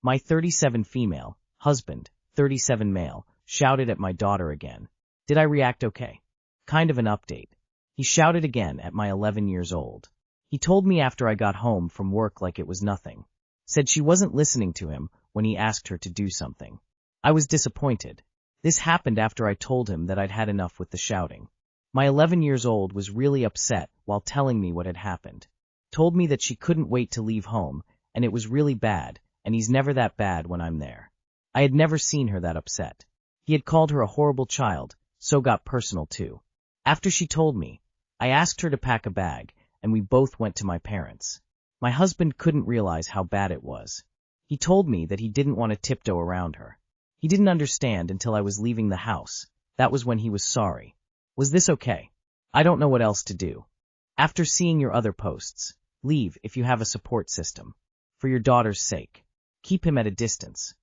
My 37 female, husband, 37 male, shouted at my daughter again. Did I react okay? Kind of an update. He shouted again at my 11 years old. He told me after I got home from work like it was nothing. Said she wasn't listening to him when he asked her to do something. I was disappointed. This happened after I told him that I'd had enough with the shouting. My 11 years old was really upset while telling me what had happened. Told me that she couldn't wait to leave home, and it was really bad, and he's never that bad when I'm there. I had never seen her that upset. He had called her a horrible child, so got personal too. After she told me, I asked her to pack a bag, and we both went to my parents. My husband couldn't realize how bad it was. He told me that he didn't want to tiptoe around her. He didn't understand until I was leaving the house. That was when he was sorry. Was this okay? I don't know what else to do. After seeing your other posts, leave if you have a support system. For your daughter's sake. Keep him at a distance.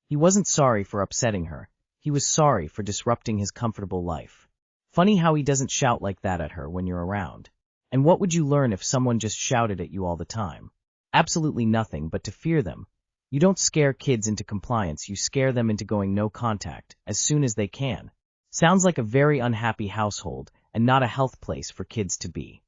He wasn't sorry for upsetting her. He was sorry for disrupting his comfortable life. Funny how he doesn't shout like that at her when you're around. And what would you learn if someone just shouted at you all the time? Absolutely nothing but to fear them. You don't scare kids into compliance, you scare them into going no contact as soon as they can. Sounds like a very unhappy household and not a health place for kids to be.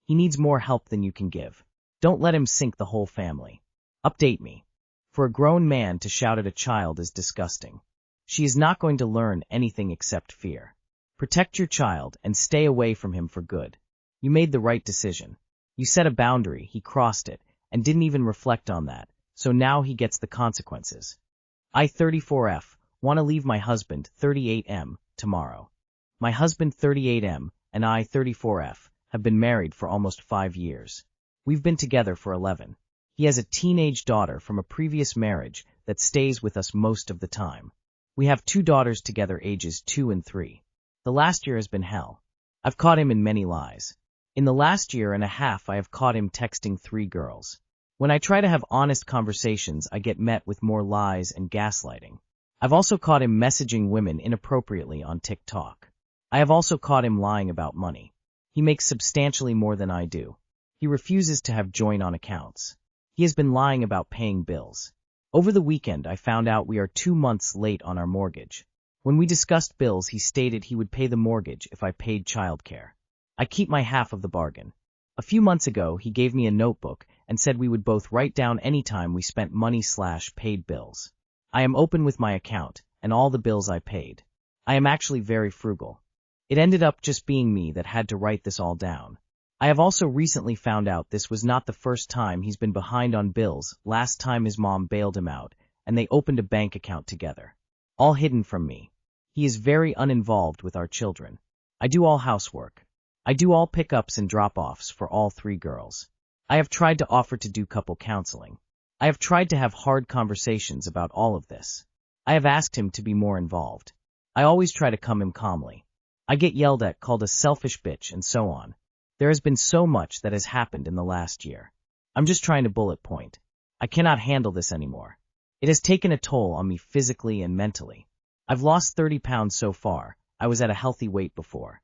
He needs more help than you can give. Don't let him sink the whole family. Update me. For a grown man to shout at a child is disgusting. She is not going to learn anything except fear. Protect your child and stay away from him for good. You made the right decision. You set a boundary, he crossed it, and didn't even reflect on that, so now he gets the consequences. I 34F, want to leave my husband 38M tomorrow. My husband 38M and I 34F have been married for almost 5 years. We've been together for 11. He has a teenage daughter from a previous marriage that stays with us most of the time. We have 2 daughters together ages 2 and 3. The last year has been hell. I've caught him in many lies. In the last year and a half I have caught him texting 3 girls. When I try to have honest conversations, I get met with more lies and gaslighting. I've also caught him messaging women inappropriately on TikTok. I have also caught him lying about money. He makes substantially more than I do. He refuses to have joint-on accounts. He has been lying about paying bills. Over the weekend, I found out we are 2 months late on our mortgage. When we discussed bills, he stated he would pay the mortgage if I paid childcare. I keep my half of the bargain. A few months ago, he gave me a notebook and said we would both write down any time we spent money/paid bills. I am open with my account and all the bills I paid. I am actually very frugal. It ended up just being me that had to write this all down. I have also recently found out this was not the first time he's been behind on bills. Last time his mom bailed him out, and they opened a bank account together. All hidden from me. He is very uninvolved with our children. I do all housework. I do all pickups and drop-offs for all 3 girls. I have tried to offer to do couple counseling. I have tried to have hard conversations about all of this. I have asked him to be more involved. I always try to calm him calmly. I get yelled at, called a selfish bitch, and so on. There has been so much that has happened in the last year. I'm just trying to bullet point. I cannot handle this anymore. It has taken a toll on me physically and mentally. I've lost 30 pounds so far. I was at a healthy weight before.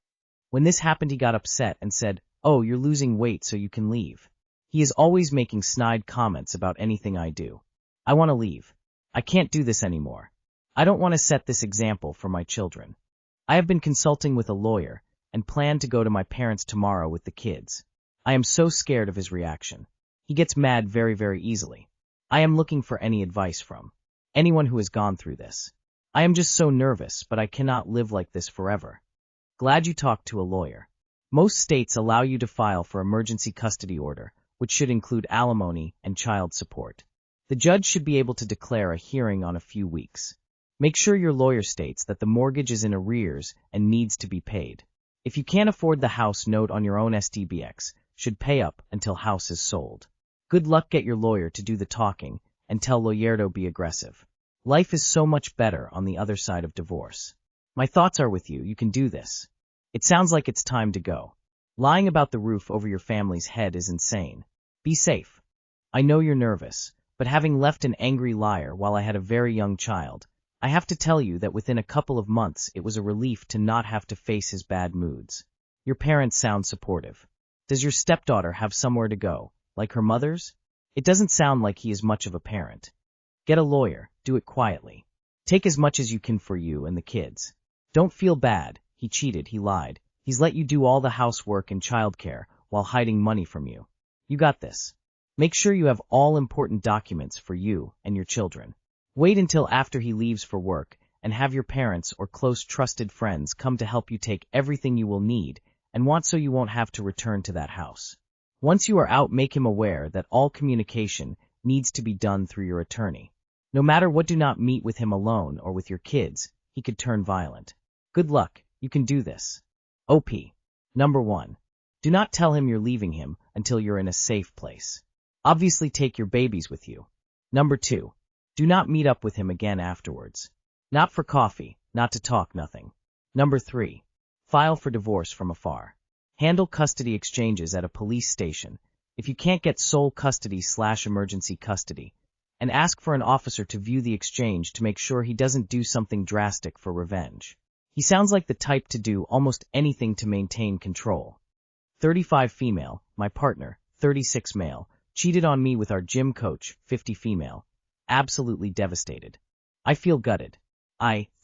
When this happened, he got upset and said, "Oh, you're losing weight so you can leave." He is always making snide comments about anything I do. I want to leave. I can't do this anymore. I don't want to set this example for my children. I have been consulting with a lawyer and plan to go to my parents tomorrow with the kids. I am so scared of his reaction. He gets mad very, very easily. I am looking for any advice from anyone who has gone through this. I am just so nervous, but I cannot live like this forever. Glad you talked to a lawyer. Most states allow you to file for emergency custody order, which should include alimony and child support. The judge should be able to declare a hearing on a few weeks. Make sure your lawyer states that the mortgage is in arrears and needs to be paid. If you can't afford the house, note on your own SDBX, should pay up until house is sold. Good luck, get your lawyer to do the talking and tell Lawyerto be aggressive. Life is so much better on the other side of divorce. My thoughts are with you, you can do this. It sounds like it's time to go. Lying about the roof over your family's head is insane. Be safe. I know you're nervous, but having left an angry liar while I had a very young child, I have to tell you that within a couple of months it was a relief to not have to face his bad moods. Your parents sound supportive. Does your stepdaughter have somewhere to go, like her mother's? It doesn't sound like he is much of a parent. Get a lawyer, do it quietly. Take as much as you can for you and the kids. Don't feel bad, he cheated, he lied. He's let you do all the housework and childcare while hiding money from you. You got this. Make sure you have all important documents for you and your children. Wait until after he leaves for work and have your parents or close trusted friends come to help you take everything you will need and want so you won't have to return to that house. Once you are out, make him aware that all communication needs to be done through your attorney. No matter what, do not meet with him alone or with your kids. He could turn violent. Good luck, you can do this. OP. Number 1. Do not tell him you're leaving him until you're in a safe place. Obviously take your babies with you. Number 2. Do not meet up with him again afterwards. Not for coffee, not to talk, nothing. Number 3. File for divorce from afar. Handle custody exchanges at a police station. If you can't get sole custody/emergency custody, and ask for an officer to view the exchange to make sure he doesn't do something drastic for revenge. He sounds like the type to do almost anything to maintain control. 35 female, my partner, 36 male, cheated on me with our gym coach, 50 female. Absolutely devastated. I feel gutted.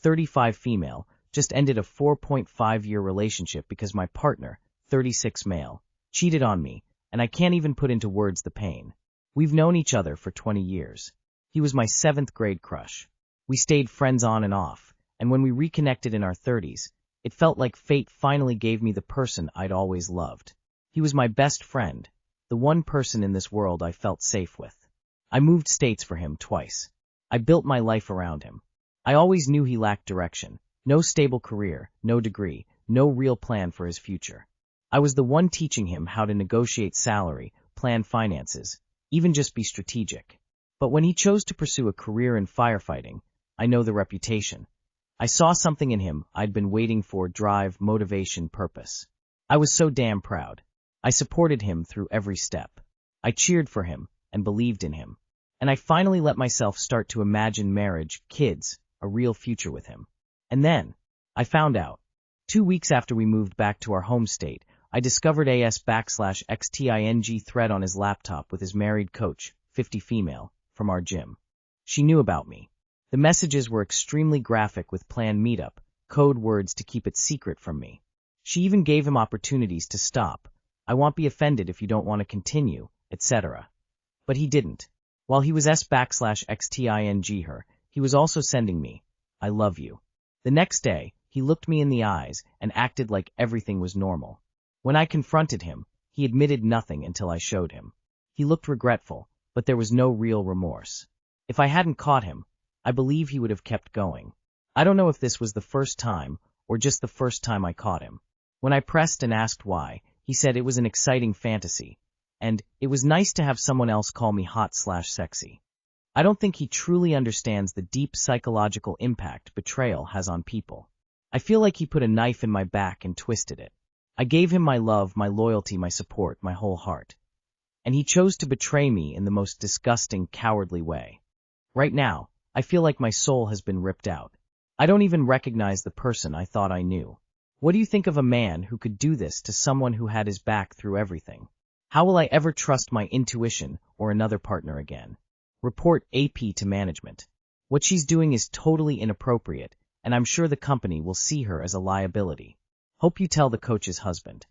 35 female, just ended a 4.5-year relationship because my partner, 36 male, cheated on me, and I can't even put into words the pain. We've known each other for 20 years. He was my 7th grade crush. We stayed friends on and off, and when we reconnected in our 30s, it felt like fate finally gave me the person I'd always loved. He was my best friend, the one person in this world I felt safe with. I moved states for him twice. I built my life around him. I always knew he lacked direction, no stable career, no degree, no real plan for his future. I was the one teaching him how to negotiate salary, plan finances, even just be strategic. But when he chose to pursue a career in firefighting, I know the reputation. I saw something in him I'd been waiting for: drive, motivation, purpose. I was so damn proud. I supported him through every step. I cheered for him and believed in him. And I finally let myself start to imagine marriage, kids, a real future with him. And then, I found out. 2 weeks after we moved back to our home state, I discovered /xting thread on his laptop with his married coach, 50 female, from our gym. She knew about me. The messages were extremely graphic with planned meetup, code words to keep it secret from me. She even gave him opportunities to stop. I won't be offended if you don't want to continue, etc. But he didn't. While he was /xting her, he was also sending me, I love you. The next day, he looked me in the eyes and acted like everything was normal. When I confronted him, he admitted nothing until I showed him. He looked regretful, but there was no real remorse. If I hadn't caught him, I believe he would have kept going. I don't know if this was the first time or just the first time I caught him. When I pressed and asked why, he said it was an exciting fantasy, and it was nice to have someone else call me hot/sexy. I don't think he truly understands the deep psychological impact betrayal has on people. I feel like he put a knife in my back and twisted it. I gave him my love, my loyalty, my support, my whole heart. And he chose to betray me in the most disgusting, cowardly way. Right now, I feel like my soul has been ripped out. I don't even recognize the person I thought I knew. What do you think of a man who could do this to someone who had his back through everything? How will I ever trust my intuition or another partner again? Report AP to management. What she's doing is totally inappropriate, and I'm sure the company will see her as a liability. Hope you tell the coach's husband.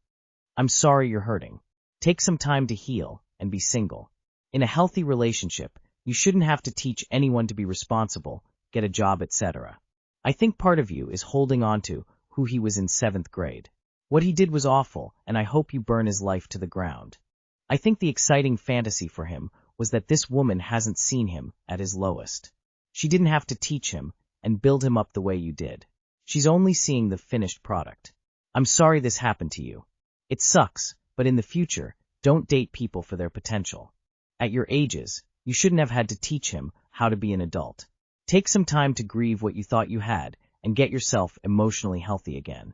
I'm sorry you're hurting. Take some time to heal and be single. In a healthy relationship, you shouldn't have to teach anyone to be responsible, get a job, etc. I think part of you is holding on to who he was in 7th grade. What he did was awful, and I hope you burn his life to the ground. I think the exciting fantasy for him was that this woman hasn't seen him at his lowest. She didn't have to teach him and build him up the way you did. She's only seeing the finished product. I'm sorry this happened to you. It sucks, but in the future, don't date people for their potential. At your ages, you shouldn't have had to teach him how to be an adult. Take some time to grieve what you thought you had and get yourself emotionally healthy again.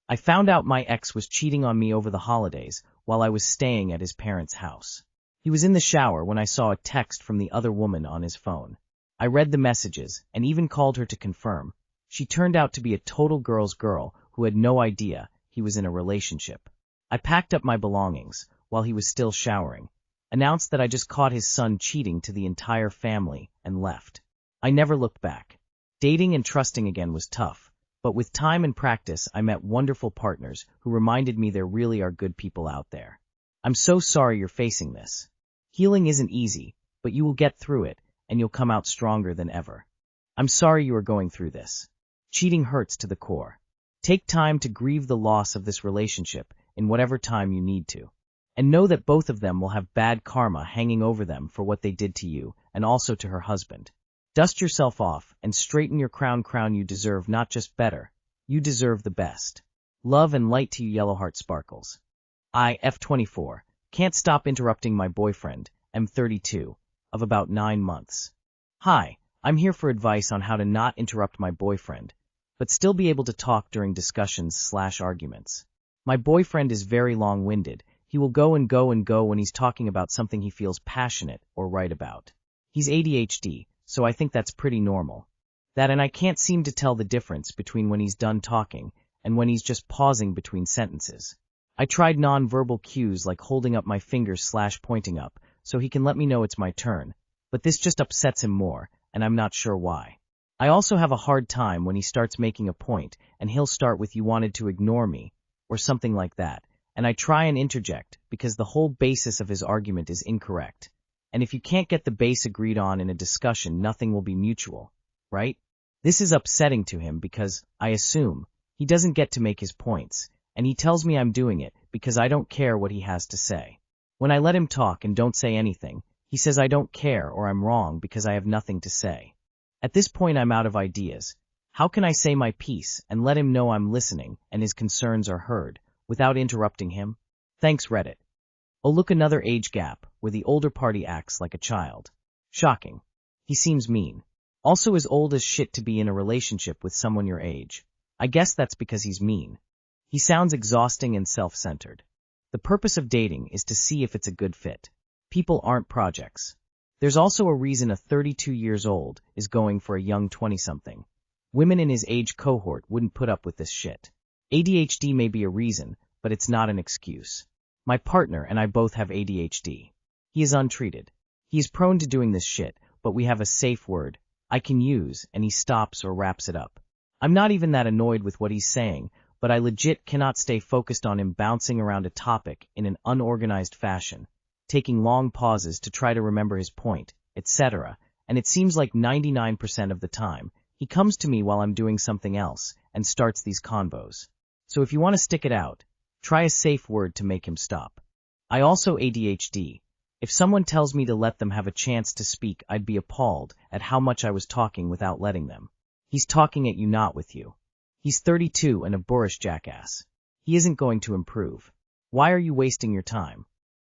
I found out my ex was cheating on me over the holidays while I was staying at his parents' house. He was in the shower when I saw a text from the other woman on his phone. I read the messages and even called her to confirm. She turned out to be a total girl's girl who had no idea he was in a relationship. I packed up my belongings while he was still showering, announced that I just caught his son cheating to the entire family, and left. I never looked back. Dating and trusting again was tough, but with time and practice I met wonderful partners who reminded me there really are good people out there. I'm so sorry you're facing this. Healing isn't easy, but you will get through it, and you'll come out stronger than ever. I'm sorry you are going through this. Cheating hurts to the core. Take time to grieve the loss of this relationship in whatever time you need to. And know that both of them will have bad karma hanging over them for what they did to you and also to her husband. Dust yourself off and straighten your crown. You deserve not just better, you deserve the best. Love and light to you, Yellowheart Sparkles. I, F24, can't stop interrupting my boyfriend, M32, of about 9 months. Hi, I'm here for advice on how to not interrupt my boyfriend, but still be able to talk during discussions/arguments. My boyfriend is very long-winded. He will go and go and go when he's talking about something he feels passionate or right about. He's ADHD, so I think that's pretty normal. And I can't seem to tell the difference between when he's done talking and when he's just pausing between sentences. I tried non-verbal cues like holding up my fingers/pointing up so he can let me know it's my turn, but this just upsets him more, and I'm not sure why. I also have a hard time when he starts making a point and he'll start with "you wanted to ignore me" or something like that, and I try and interject because the whole basis of his argument is incorrect. And if you can't get the base agreed on in a discussion, nothing will be mutual, right? This is upsetting to him because, I assume, he doesn't get to make his points, and he tells me I'm doing it because I don't care what he has to say. When I let him talk and don't say anything, he says I don't care or I'm wrong because I have nothing to say. At this point I'm out of ideas. How can I say my piece and let him know I'm listening and his concerns are heard, without interrupting him? Thanks, Reddit. Oh, look, another age gap, where the older party acts like a child. Shocking. He seems mean. Also is old as shit to be in a relationship with someone your age. I guess that's because he's mean. He sounds exhausting and self-centered. The purpose of dating is to see if it's a good fit. People aren't projects. There's also a reason a 32 years old is going for a young 20-something. Women in his age cohort wouldn't put up with this shit. ADHD may be a reason, but it's not an excuse. My partner and I both have ADHD. He is untreated. He is prone to doing this shit, but we have a safe word I can use, and he stops or wraps it up. I'm not even that annoyed with what he's saying, but I legit cannot stay focused on him bouncing around a topic in an unorganized fashion, taking long pauses to try to remember his point, etc., and it seems like 99% of the time, he comes to me while I'm doing something else and starts these convos. So if you want to stick it out, try a safe word to make him stop. I also ADHD. If someone tells me to let them have a chance to speak, I'd be appalled at how much I was talking without letting them. He's talking at you, not with you. He's 32 and a boorish jackass. He isn't going to improve. Why are you wasting your time?